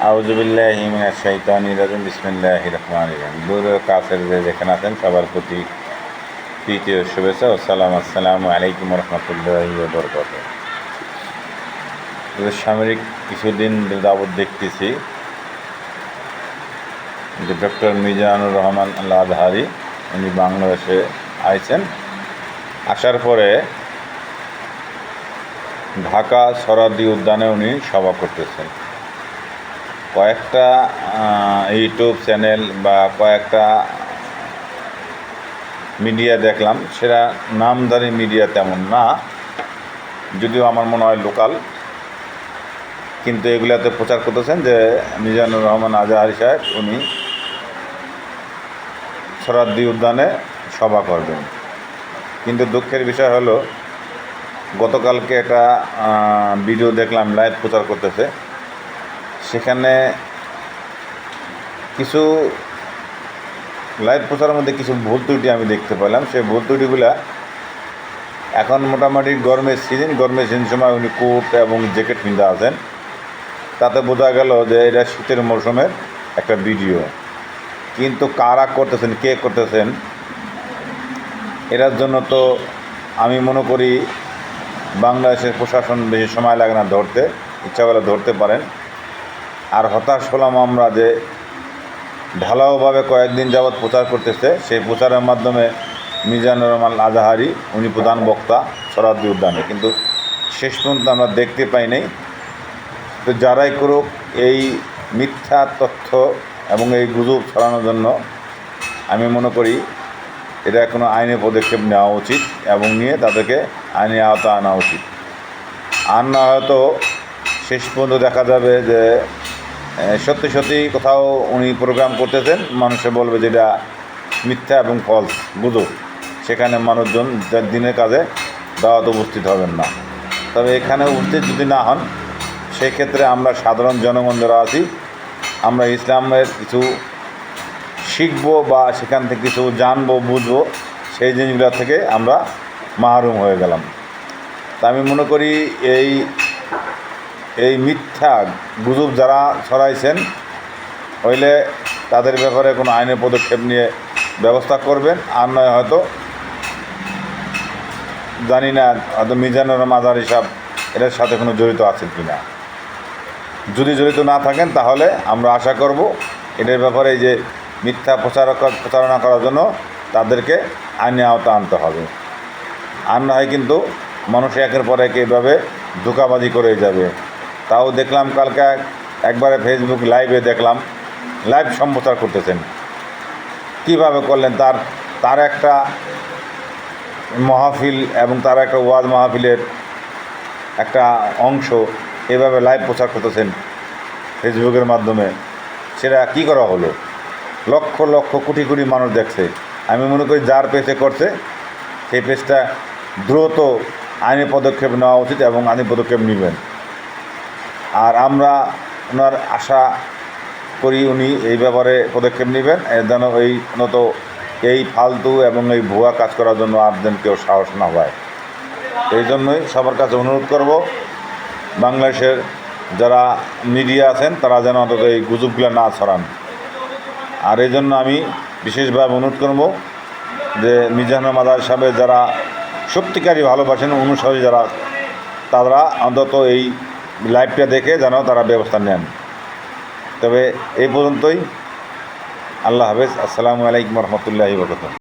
আউযুবিল্লাহি মিনাশ শাইতানির রাজিম বিসমিল্লাহির রহমানির রহিম। দূর ও কাছের যে যেখানে আছেন সবার প্রতি তৃতীয় শুভেচ্ছা ও সালাম। আসসালামু আলাইকুম রহমতুল্লাহি ওয়া বারাকাতুহু। সামরিক কিছুদিন যাবৎ দেখতেছি যে ডক্টর মিজানুর রহমান আল আজহারি উনি বাংলাদেশে আইছেন। আসার পরে ঢাকা সরাদি উদ্যানে উনি সভা করতেছেন। কয়েকটা ইউটিউব চ্যানেল বা কয়েকটা মিডিয়া দেখলাম, সেটা নামধারী মিডিয়া তেমন না, যদিও আমার মনে হয় লোকাল, কিন্তু এগুলাতে প্রচার করতেছেন যে মিজানুর রহমান আজহারি সাহেব উনি সরাদি উদ্যানে সভা করবেন। কিন্তু দুঃখের বিষয় হলো, গতকালকে একটা ভিডিও দেখলাম, লাইভ প্রচার করতেছে, সেখানে কিছু লাইভ প্রচারের মধ্যে কিছু ভুল ত্রুটি আমি দেখতে পেলাম। সেই ভুল ত্রুটিগুলা, এখন মোটামুটি গরমের সিজন সময় উনি কোট এবং জ্যাকেট কিনতে আছেন, তাতে বোঝা গেল যে এটা শীতের মৌসুমের একটা ভিডিও। কিন্তু কারা করতেছেন, কে করতেছেন, এটার জন্য তো আমি মনে করি বাংলাদেশের প্রশাসন বেশি সময় লাগে না ধরতে, ইচ্ছা করলে ধরতে পারেন। আর হতাশ হলাম আমরা যে ঢালাওভাবে কয়েকদিন যাবৎ প্রচার করতেছে, সেই প্রচারের মাধ্যমে মিজানুর রহমান আজহারি উনি প্রধান বক্তা সরাদি উদ্যানে, কিন্তু শেষ পর্যন্ত আমরা দেখতে পাই নাই। তো যারাই করুক, এই মিথ্যা তথ্য এবং এই গুজব ছড়ানোর জন্য আমি মনে করি এটা কোনো আইনি পদক্ষেপ নেওয়া উচিত এবং নিয়ে তাদেরকে আইনি আওতা আনা উচিত। আর না হয়তো শেষ পর্যন্ত দেখা যাবে যে সত্যি সত্যি কোথাও উনি প্রোগ্রাম করতেছেন, মানুষে বলবে যেটা মিথ্যা এবং ফলস গুজব, সেখানে মানুষজন দিনের কাজে দাওয়াত উপস্থিত হবেন না। তবে এখানে উপস্থিত যদি না হন, সেক্ষেত্রে আমরা সাধারণ জনগণ যারা আছি, আমরা ইসলামের কিছু শিখবো বা সেখান থেকে কিছু জানবো, বুঝবো, সেই জিনিসগুলো থেকে আমরা মাহরুম হয়ে গেলাম। তা আমি মনে করি এই মিথ্যা গুজব যারা ছড়াইছেন, হইলে তাদের ব্যাপারে কোনো আইনের পদক্ষেপ নিয়ে ব্যবস্থা করবেন। আর নয় হয়তো জানি না, হয়তো মিজানুর রহমান আজহারি সাহেব এটার সাথে কোনো জড়িত আছেন কি না। যদি জড়িত না থাকেন, তাহলে আমরা আশা করব এটার ব্যাপারে এই যে মিথ্যা প্রচারণা করার জন্য তাদেরকে আইনি আওতা আনতে হবে। আর না হয় কিন্তু মানুষ একের পর এক এভাবে ধোঁকাবাজি করে যাবে। তাও দেখলাম কালকে একবারে ফেসবুক লাইভে দেখলাম, লাইভ সম্প্রচার করতেছেন। কিভাবে করলেন, তার একটা মাহফিল এবং তার একটা ওয়াজ মাহফিলের একটা অংশ এভাবে লাইভ প্রচার করতেছেন ফেসবুকের মাধ্যমে। সেটা কি করা হলো? লক্ষ লক্ষ কোটি কোটি মানুষ দেখছে। আমি মনে করি যার পেজে করছে, সেই পেজটা দ্রুত আইনি পদক্ষেপ নেওয়া উচিত এবং আইনি পদক্ষেপ নেবেন। আর আমরা ওনার আশা করি উনি এই ব্যাপারে পদক্ষেপ নেবেন, যেন এই ফালতু এবং এই ভুয়া কাজ করার জন্য আর যেন কেউ সাহস না হয়। এই জন্যই সবার কাছে অনুরোধ করব, বাংলাদেশের যারা মিডিয়া আছেন তারা যেন অন্তত এই গুজবগুলো না ছড়ান। আর এই জন্য আমি বিশেষভাবে অনুরোধ করব যে মিজানুর আজহারি সাহেবের যারা সত্যিকারই ভালোবাসেন, অনুসারী যারা, তারা অন্তত এই লাইভটা দেখে যেন তারা ব্যবস্থা নেন। তবে এই পর্যন্তই। আল্লাহ হাফেজ। আসসালামু আলাইকুম রহমতুল্লাহি ওয়া বারাকাতুহু।